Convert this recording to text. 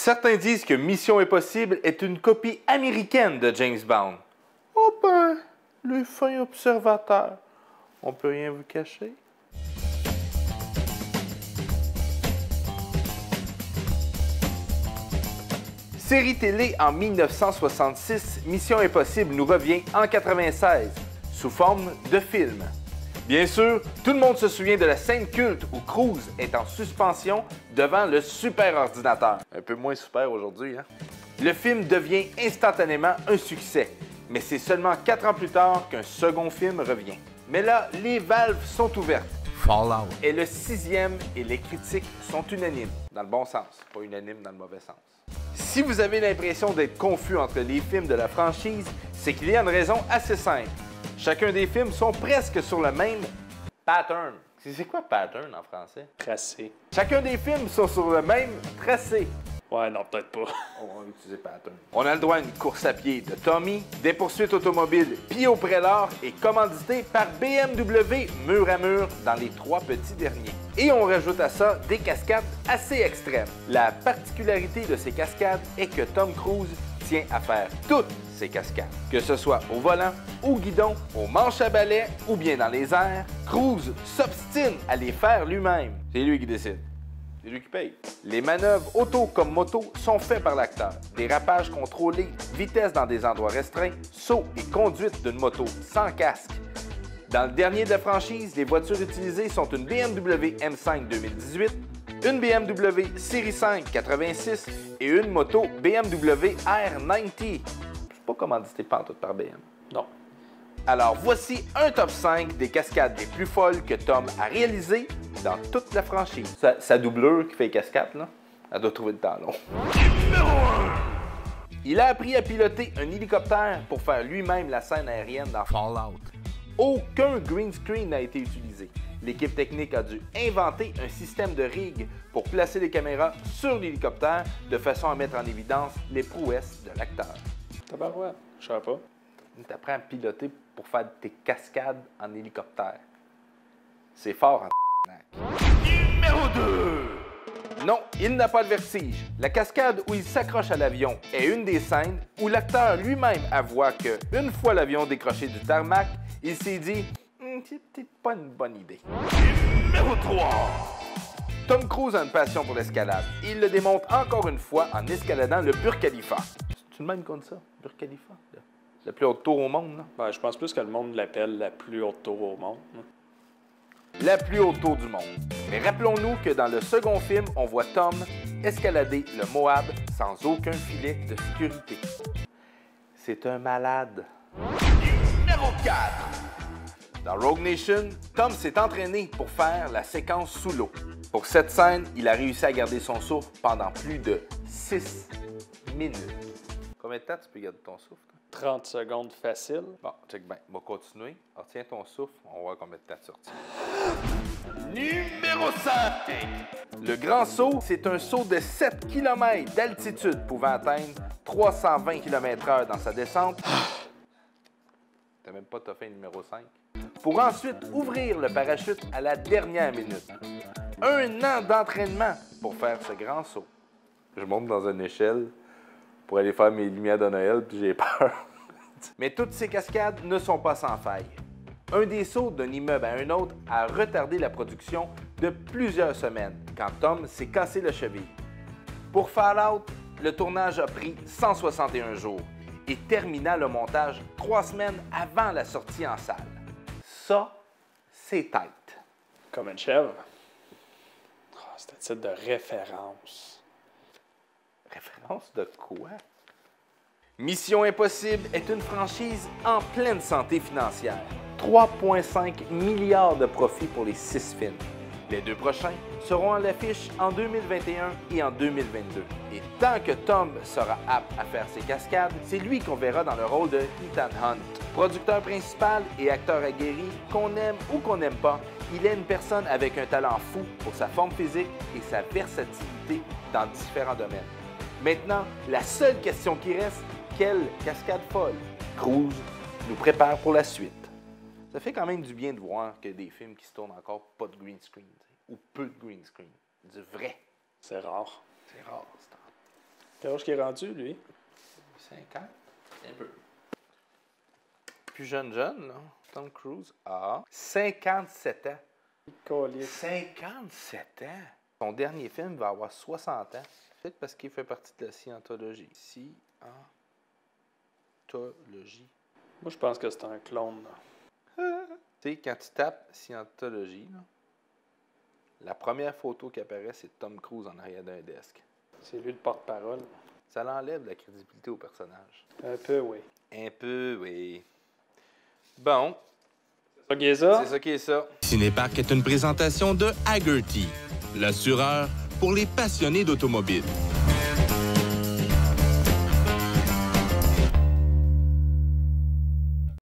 Certains disent que Mission Impossible est une copie américaine de James Bond. Oh ben, le fin observateur. On peut rien vous cacher. Série télé en 1966, Mission Impossible nous revient en 1996, sous forme de film. Bien sûr, tout le monde se souvient de la scène culte où Cruise est en suspension devant le super ordinateur. Un peu moins super aujourd'hui, hein? Le film devient instantanément un succès, mais c'est seulement 4 ans plus tard qu'un second film revient. Mais là, les valves sont ouvertes. Fallout est le 6e et les critiques sont unanimes, dans le bon sens, pas unanimes dans le mauvais sens. Si vous avez l'impression d'être confus entre les films de la franchise, c'est qu'il y a une raison assez simple. Chacun des films sont presque sur le même pattern. C'est quoi pattern en français? Tracé. Chacun des films sont sur le même tracé. Ouais, non, peut-être pas. On va utiliser pattern. On a le droit à une course à pied de Tommy, des poursuites automobiles pied au prélat et commandité par BMW mur à mur dans les 3 petits derniers. Et on rajoute à ça des cascades assez extrêmes. La particularité de ces cascades est que Tom Cruise tient à faire toutes ces cascades. Que ce soit au volant, au guidon, aux manches à balai ou bien dans les airs, Cruise s'obstine à les faire lui-même. C'est lui qui décide. C'est lui qui paye. Les manœuvres auto comme moto sont faites par l'acteur. Dérapages contrôlés, vitesse dans des endroits restreints, saut et conduite d'une moto sans casque. Dans le dernier de la franchise, les voitures utilisées sont une BMW M5 2018, une BMW Série 5 86 et une moto BMW R90. C'est pas commandité pantoute par BM. Non. Alors voici un top 5 des cascades les plus folles que Tom a réalisées dans toute la franchise. Sa doublure qui fait les cascades, là, elle doit trouver le temps long. Numéro 1! Il a appris à piloter un hélicoptère pour faire lui-même la scène aérienne dans Fallout. Aucun green screen n'a été utilisé. L'équipe technique a dû inventer un système de rig pour placer les caméras sur l'hélicoptère de façon à mettre en évidence les prouesses de l'acteur. Tabarouette, je savais pas. Tu apprends à piloter pour faire tes cascades en hélicoptère. C'est fort en Numéro 2! Non, il n'a pas de vertige. La cascade où il s'accroche à l'avion est une des scènes où l'acteur lui-même avoue que, une fois l'avion décroché du tarmac, il s'est dit « c'est peut-être pas une bonne idée ». Numéro 3! Tom Cruise a une passion pour l'escalade. Il le démontre encore une fois en escaladant le Burj Khalifa. C'est le même qu'on dit ça, Burj Khalifa? La plus haute tour au monde, là? Ben, je pense plus que le monde l'appelle la plus haute tour au monde. La plus haute tour du monde. Mais rappelons-nous que dans le second film, on voit Tom escalader le Moab sans aucun filet de sécurité. C'est un malade. Numéro 4! Dans Rogue Nation, Tom s'est entraîné pour faire la séquence sous l'eau. Pour cette scène, il a réussi à garder son souffle pendant plus de 6 minutes. Combien de temps tu peux garder ton souffle? 30 secondes facile. Bon, check bien. On va continuer. Retiens ton souffle. On va voir combien de temps tu retiens. Numéro 5! Le grand saut, c'est un saut de 7 km d'altitude pouvant atteindre 320 km/h dans sa descente. T'as même pas toffé numéro 5. Pour ensuite ouvrir le parachute à la dernière minute. 1 an d'entraînement pour faire ce grand saut. Je monte dans une échelle pour aller faire mes lumières de Noël, puis j'ai peur. Mais toutes ces cascades ne sont pas sans faille. Un des sauts d'un immeuble à un autre a retardé la production de plusieurs semaines, quand Tom s'est cassé la cheville. Pour Fallout, le tournage a pris 161 jours et termina le montage 3 semaines avant la sortie en salle. Ça, c'est tight. Comme une chèvre. Oh, c'est un titre de référence. Référence de quoi? Mission Impossible est une franchise en pleine santé financière. 3,5 milliards de profits pour les 6 films. Les 2 prochains seront à l'affiche en 2021 et en 2022. Et tant que Tom sera apte à faire ses cascades, c'est lui qu'on verra dans le rôle de Ethan Hunt. Producteur principal et acteur aguerri, qu'on aime ou qu'on n'aime pas, il est une personne avec un talent fou pour sa forme physique et sa versatilité dans différents domaines. Maintenant, la seule question qui reste, quelle cascade folle Cruise nous prépare pour la suite. Ça fait quand même du bien de voir que des films qui se tournent encore pas de green screen, ou peu de green screen, du vrai. C'est rare. C'est rare, c'est rare. Quel âge qu'il est rendu, lui? 50? Un peu. Plus jeune, là. Tom Cruise a 57 ans. Collier. 57 ans? Son dernier film va avoir 60 ans. Peut-être parce qu'il fait partie de la scientologie. Scientologie. Moi, je pense que c'est un clone. Tu sais, quand tu tapes scientologie, là, la première photo qui apparaît, c'est Tom Cruise en arrière d'un desk. C'est lui le porte-parole. Ça l'enlève la crédibilité au personnage. Un peu, oui. Un peu, oui. Bon, C'est ça qui est ça? c'est ça qui est ça. Cinéparc est une présentation de Hagerty, l'assureur pour les passionnés d'automobile.